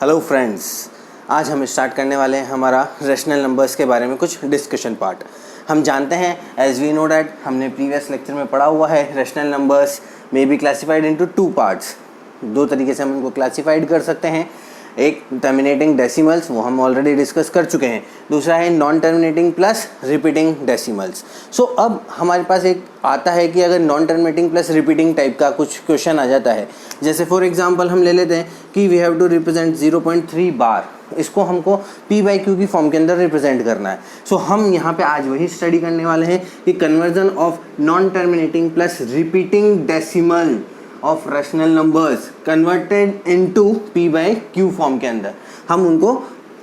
Hello friends, आज हम start करने वाले हैं हमारा रेशनल नंबर्स के बारे में कुछ डिस्कशन पार्ट। हम जानते हैं एज वी नो डैट हमने प्रीवियस लेक्चर में पढ़ा हुआ है रेशनल नंबर्स में be classified into two parts. दो तरीके से हम उनको क्लासिफाइड कर सकते हैं। एक टर्मिनेटिंग डेसिमल्स, वो हम ऑलरेडी डिस्कस कर चुके हैं। दूसरा है non terminating plus repeating decimals. So अब हमारे पास एक आता है कि अगर non terminating plus repeating type का कुछ क्वेश्चन आ जाता है, जैसे फॉर एग्जांपल हम ले लेते हैं कि वी हैव टू रिप्रेजेंट 0.3 बार। इसको हमको P/Q की फॉर्म के अंदर रिप्रेजेंट करना है। सो हम यहाँ पे आज वही स्टडी करने वाले हैं कि conversion of non terminating plus repeating decimal of rational numbers converted into P/Q form के अंदर हम उनको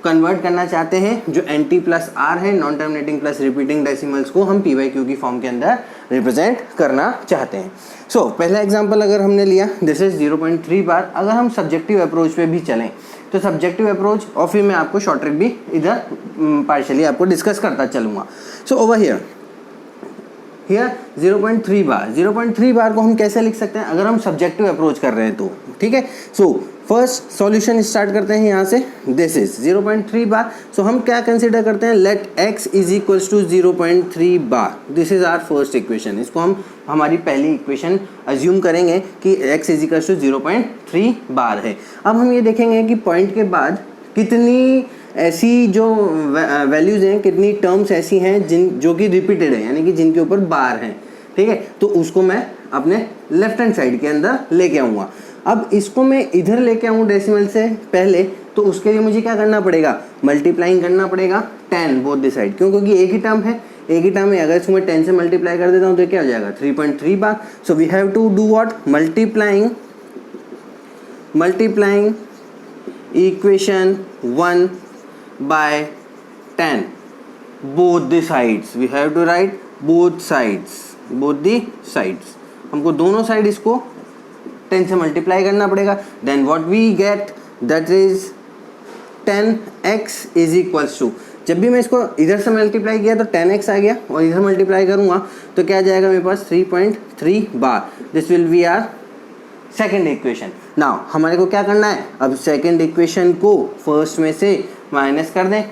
कन्वर्ट करना चाहते हैं। जो NT प्लस R है, non terminating plus repeating decimals को हम P/Q की फॉर्म के अंदर रिप्रेजेंट करना चाहते हैं। सो पहला एग्जांपल अगर हमने लिया, दिस इज 0.3 बार। अगर हम सब्जेक्टिव अप्रोच पे भी चलें तो सब्जेक्टिव अप्रोच और फिर मैं आपको शॉर्ट ट्रिक भी इधर पार्शियली आपको डिस्कस करता चलूँगा। सो ओवर हियर 0.3 बार, 0.3 बार को हम कैसे लिख सकते हैं अगर हम सब्जेक्टिव अप्रोच कर रहे हैं तो, ठीक है। सो फर्स्ट सॉल्यूशन स्टार्ट करते हैं यहाँ से। This is 0.3 bar. सो हम क्या कंसीडर करते हैं, let x is equals to 0.3 bar. This is our first equation. इसको हम हमारी पहली इक्वेशन अज्यूम करेंगे कि x is equals to 0.3 bar है। अब हम ये देखेंगे कि पॉइंट के बाद कितनी ऐसी जो वैल्यूज़ हैं, कितनी टर्म्स ऐसी हैं जो कि रिपीटेड है, यानी कि जिनके ऊपर बार हैं, ठीक है। तो उसको मैं अपने लेफ्ट हैंड साइड के अंदर लेके आऊँगा। अब इसको मैं इधर लेके आऊँ डेसिमल से पहले, तो उसके लिए मुझे क्या करना पड़ेगा, मल्टीप्लाइंग करना पड़ेगा 10 बोथ द साइड। क्यों? क्योंकि एक ही टर्म है, एक ही टर्म है। अगर इसको मैं 10 से मल्टीप्लाई कर देता हूँ तो क्या हो जाएगा, 3.3 बार। So we have to do what, multiplying equation 1 by 10 both the sides. We have to write both sides, both the sides. हमको दोनों साइड इसको 10 से मल्टीप्लाई करना पड़ेगा। Then what we get, that is 10x is equals to, जब भी मैं इसको इधर से मल्टीप्लाई किया तो 10x आ गया, और इधर मल्टीप्लाई करूँगा तो क्या जाएगा मेरे पास 3.3 बार। This will be our second equation. Now हमारे को क्या करना है, अब सेकेंड इक्वेशन को फर्स्ट में से माइनस कर दें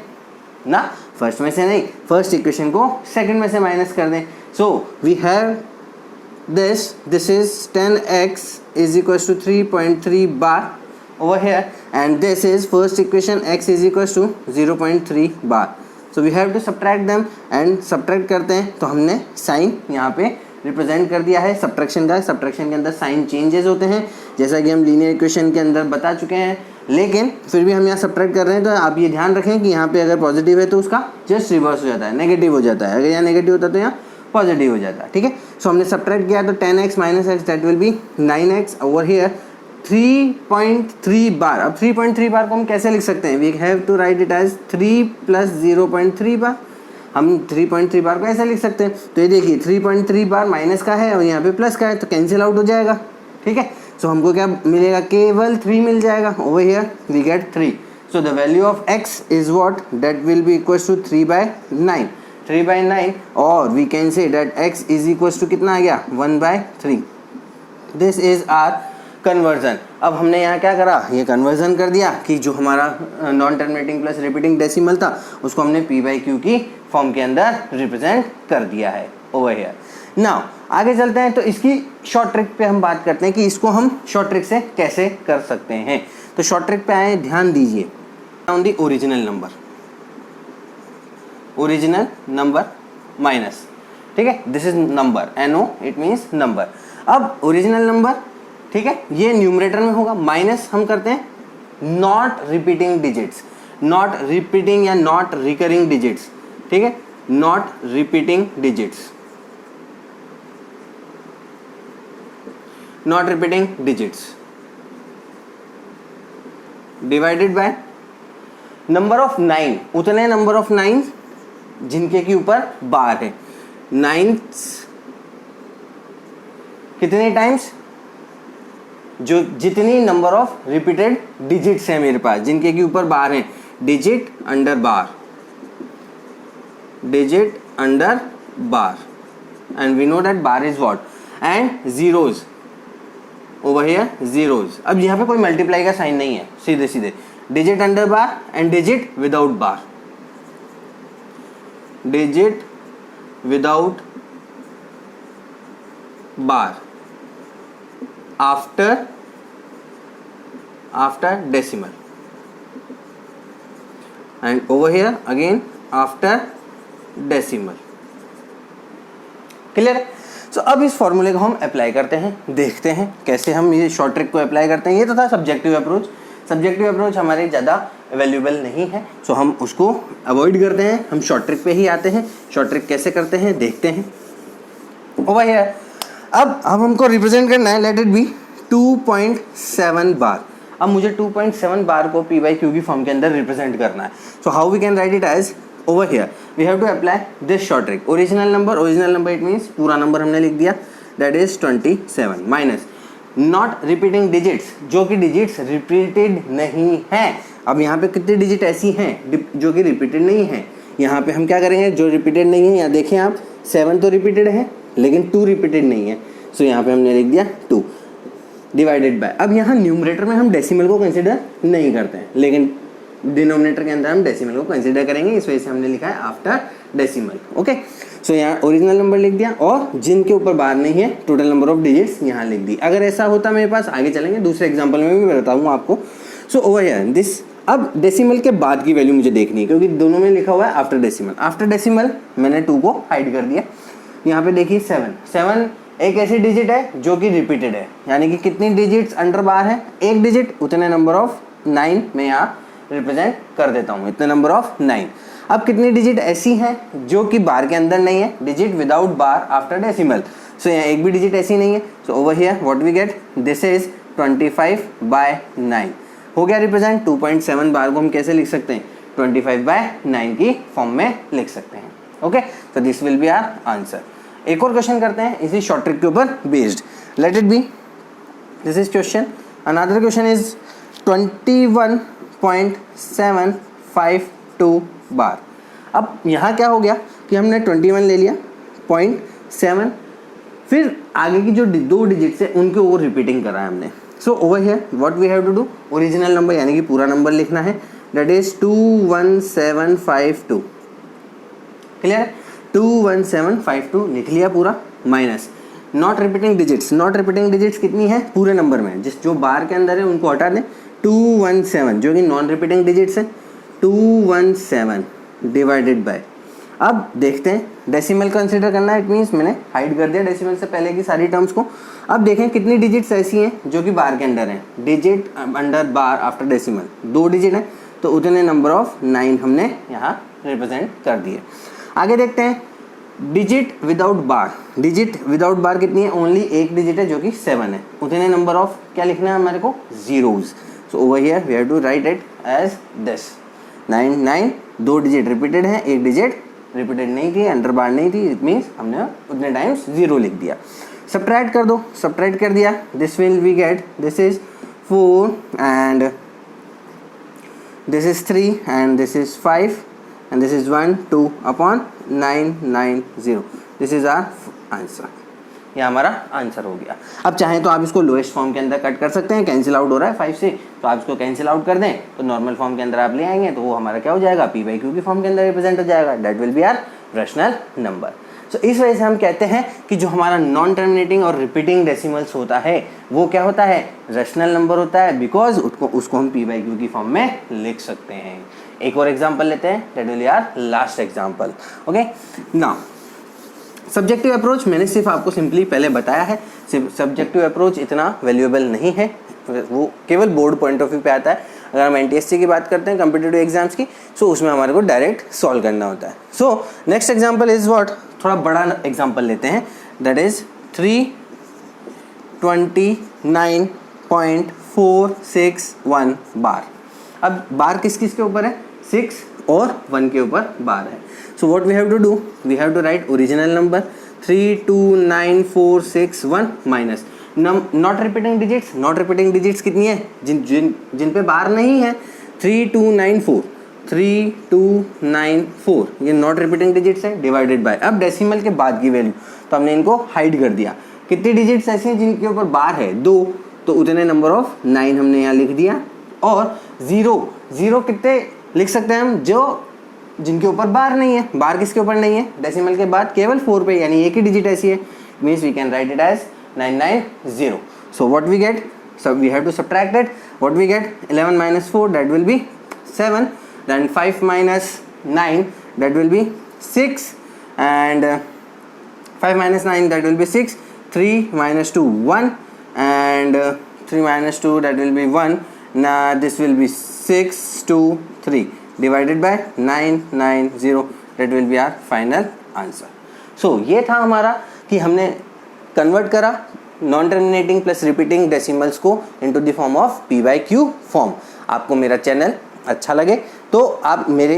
ना, फर्स्ट में से नहीं, फर्स्ट इक्वेशन को सेकंड में से माइनस कर दें। So we have this is 10x is equals to 3.3 bar over here, and this is first equation x is equals to 0.3 bar. So we have to subtract them, and subtract करते हैं तो हमने sign यहाँ पे represent कर दिया है subtraction का। सब्ट्रैक्शन के अंदर साइन चेंजेस होते हैं, जैसा कि हम लीनियर इक्वेशन के अंदर बता चुके हैं, लेकिन फिर भी हम यहाँ सब्ट्रैक्ट कर रहे हैं तो आप ये ध्यान रखें कि यहाँ पे अगर पॉजिटिव है तो उसका जस्ट रिवर्स हो जाता है, नेगेटिव हो जाता है। अगर यहाँ नेगेटिव होता है तो यहाँ पॉजिटिव हो जाता है, ठीक है। सो हमने सब्ट्रैक्ट किया तो 10x minus x that will be 9x over here 3.3 bar. अब 3.3 बार को हम कैसे लिख सकते हैं, we have to write it as 3 plus 0.3 bar. हम 3.3 बार को ऐसे लिख सकते हैं। तो ये देखिए 3.3 बार माइनस का है और यहाँ पे प्लस का है, तो कैंसिल आउट हो जाएगा, ठीक है। सो हमको क्या मिलेगा, केवल 3 मिल जाएगा। Over here we get 3। So the value of x is what, that will be equals to 3/9, 3/9, और we can say that x is equals to कितना आ गया, 1/3। This is our conversion. अब हमने यहाँ क्या करा, ये कन्वर्जन कर दिया कि जो हमारा non terminating plus repeating decimal था उसको हमने P/Q की फॉर्म के अंदर रिप्रेजेंट कर दिया है ओवर हियर। नाउ आगे चलते हैं तो इसकी शॉर्ट ट्रिक पे हम बात करते हैं कि इसको हम शॉर्ट ट्रिक से कैसे कर सकते हैं। तो शॉर्ट ट्रिक पे आए, ध्यान दीजिए, on the original number minus, ठीक है। This is number, NO it means number. अब ओरिजिनल नंबर, ठीक है, ये न्यूमरेटर में होगा, माइनस हम करते हैं not repeating digits, not repeating या नॉट रिकरिंग डिजिट्स, ठीक है, not repeating digits, not repeating digits divided by number of 9, उतने नंबर ऑफ 9 जिनके के ऊपर बार है। 9 कितने टाइम्स, जो जितनी नंबर ऑफ रिपीटेड डिजिट्स हैं मेरे पास जिनके के ऊपर बार हैं, digit under bar, digit under bar, and we know that bar is what, and zeros over here, zeros। अब यहाँ पे कोई मल्टीप्लाई का साइन नहीं है, सीधे सीधे digit under bar and digit without bar. Digit without bar after decimal, and over here again after decimal. Clear है? सो अब इस फॉर्मूले को हम अप्लाई करते हैं, देखते हैं कैसे हम ये शॉर्ट ट्रिक को अप्लाई करते हैं. ये तो था सब्जेक्टिव अप्रोच. सब्जेक्टिव अप्रोच हमारे ज़्यादा अवेल्यूबल नहीं है, सो हम उसको अवॉइड करते हैं, हम शॉर्ट ट्रिक पे ही आते हैं. शॉर्ट ट्रिक कैसे करते हैं देखते हैं. ओवर हियर अब हमको रिप्रेजेंट करना है, लेट इट बी 2.7 बार. अब मुझे 2.7 बार को पी बाई क्यू की फॉर्म के अंदर रिप्रेजेंट करना है. So how we can write it as, over here we have to apply this short trick. original number it means पूरा नंबर हमने लिख दिया, that is 27 minus not repeating digits, जो कि digits repeated नहीं है. अब यहाँ पे कितनी digit ऐसी हैं जो कि repeated नहीं है. यहाँ पे हम क्या करेंगे, जो repeated नहीं है, यहाँ देखें आप 7 तो repeated है लेकिन 2 repeated नहीं है. सो यहाँ पे हमने लिख दिया 2 डिवाइडेड बाय. अब यहाँ न्यूमरेटर में हम डेसिमल को कंसिडर नहीं करते हैं, लेकिन डिनोमिनेटर के अंदर हम डेसिमल को कंसीडर करेंगे, इस वजह से हमने लिखा है आफ्टर डेसिमल. ओके, सो यहाँ ओरिजिनल नंबर लिख दिया और जिनके ऊपर बार नहीं है टोटल नंबर ऑफ डिजिट्स यहाँ लिख दी. अगर ऐसा होता मेरे पास, आगे चलेंगे दूसरे एग्जांपल में भी बताऊंगा आपको. सो ओवर हियर दिस, अब डेसिमल के बाद की वैल्यू मुझे देखनी है क्योंकि दोनों में लिखा हुआ है आफ्टर डेसिमल. आफ्टर डेसिमल मैंने 2 को हाइड कर दिया. यहाँ पे देखिए 7 एक ऐसी डिजिट है जो कि रिपीटेड है, यानी कि कितनी डिजिट्स अंडर बार है, एक डिजिट, उतने नंबर ऑफ 9 में यहाँ रिप्रेजेंट कर देता हूँ, इतने नंबर ऑफ 9. अब कितनी डिजिट ऐसी हैं जो कि बार के अंदर नहीं है, digit without bar after decimal. So यहाँ एक भी डिजिट ऐसी नहीं है. So over here what we get, this is 25/9 हो गया रिप्रेजेंट. 2.7 बार को हम कैसे लिख सकते हैं, 25/9 की फॉर्म में लिख सकते हैं. ओके, तो this will be our answer. एक और क्वेश्चन करते हैं इसी शॉर्ट ट्रिक के ऊपर based. Let it be, this is question. Another question is 21.752 बार. अब यहाँ क्या हो गया कि हमने 21 ले लिया, 0.7, फिर आगे की जो 2 डिजिट्स है उनके ऊपर रिपीटिंग करा है हमने. So over here what we have to do, original number यानी कि पूरा नंबर लिखना है, दैट इज 21752. क्लियर, 21752 लिख लिया पूरा, minus not repeating digits. Not repeating digits कितनी है पूरे नंबर में, जिस जो बार के अंदर है उनको हटा दें. 217 जो कि नॉन रिपीटिंग डिजिट्स है, 217 डिवाइडेड बाय. अब देखते हैं डेसिमल कंसीडर करना है, इट मीन्स मैंने हाइड कर दिया डेसिमल से पहले की सारी टर्म्स को. अब देखें कितनी डिजिट्स ऐसी हैं जो कि बार के अंदर हैं, डिजिट अंडर बार आफ्टर डेसिमल 2 डिजिट है, तो उतने नंबर ऑफ 9 हमने यहाँ रिप्रेजेंट कर दिए. आगे देखते हैं डिजिट विदाउट बार. डिजिट विदाउट बार कितनी है, ओनली एक डिजिट है जो कि 7 है, उतने नंबर ऑफ क्या लिखना है हमारे को, zeros. So over here we have to write it as this 9 2 digit repeated है, एक डिजिट रिपीटेड नहीं थी, अंडर बार नहीं थी, इट मीन्स हमने उतने टाइम्स 0 लिख दिया. सब्ट्रैक्ट कर दो, सब्ट्रैक्ट कर दिया, this will we get, this is 4 and this is 3 and this is 5 and this is 1 2 upon 990. This is our answer. ये हमारा आंसर हो गया. अब चाहें तो आप इसको लोएस्ट फॉर्म के अंदर कट कर सकते हैं, कैंसिल आउट हो रहा है 5 से, तो आप इसको कैंसिल आउट कर दें तो नॉर्मल फॉर्म के अंदर आप ले आएंगे, तो वो हमारा क्या हो जाएगा, पी बाई क्यू की फॉर्म के अंदर रिप्रेजेंट हो जाएगा. That will be our rational number. So इस वजह से हम कहते हैं कि जो हमारा नॉन टर्मिनेटिंग और रिपीटिंग डेसिमल्स होता है वो क्या होता है, रैशनल नंबर होता है, बिकॉज उसको हम पी बाई क्यू की फॉर्म में लिख सकते हैं. एक और एग्जांपल लेते हैं, that will be our last example. Okay, now subjective approach मैंने सिर्फ आपको सिंपली पहले बताया है. सब्जेक्टिव अप्रोच इतना वैल्यूएबल नहीं है, वो केवल बोर्ड पॉइंट ऑफ व्यू पे आता है. अगर हम एनटीएससी की बात करते हैं कॉम्पिटिटिव एग्जाम्स की, सो उसमें हमारे को डायरेक्ट सॉल्व करना होता है. So next example is what, थोड़ा बड़ा एग्जांपल लेते हैं, दैट इज 329.461 बार. अब बार किस किस के ऊपर है, 6 और 1 के ऊपर बार है. So what we have to do, we have to write original number 329,461 minus not repeating digits. Not repeating digits कितनी है, जिन पे बार नहीं है, 3294 ये नॉट रिपीटिंग डिजिट्स है, डिवाइडेड बाय. अब डेसिमल के बाद की वैल्यू तो हमने इनको हाइड कर दिया. कितनी डिजिट्स ऐसी हैं जिनके ऊपर बार है, 2, तो उतने नंबर ऑफ 9 हमने यहाँ लिख दिया. और ज़ीरो कितने लिख सकते हैं हम, जो जिनके ऊपर बार नहीं है। बार किसके ऊपर नहीं है, डेसिमल के बाद केवल 4 पे, यानी एक ही डिजिट ऐसी है, means we can write it as 990. So what we get, so we have to subtract it. What we get, 11 minus 4, that will be 7, then 5 minus 9, that will be 6, and 5 minus 9, that will be 6, 3 minus 2, 1, and 3 minus 2, that will be 1. Now this will be 6, 2, 3 divided by 990, that will be our final answer. So ये था हमारा कि हमने convert करा non terminating plus repeating decimals को into the form of PYQ form. आपको मेरा channel अच्छा लगे तो आप मेरे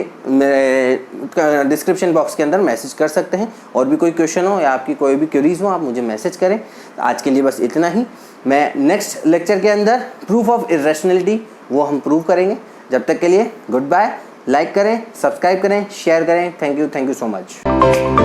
डिस्क्रिप्शन बॉक्स के अंदर मैसेज कर सकते हैं, और भी कोई क्वेश्चन हो या आपकी कोई भी क्वेरीज हो आप मुझे मैसेज करें। आज के लिए बस इतना ही। मैं नेक्स्ट लेक्चर के अंदर प्रूफ ऑफ इर्रेशनैलिटी वो हम प्रूव करेंगे। जब तक के लिए गुड बाय। लाइक करें, सब्सक्राइब करें, शेयर करें। Thank you so much.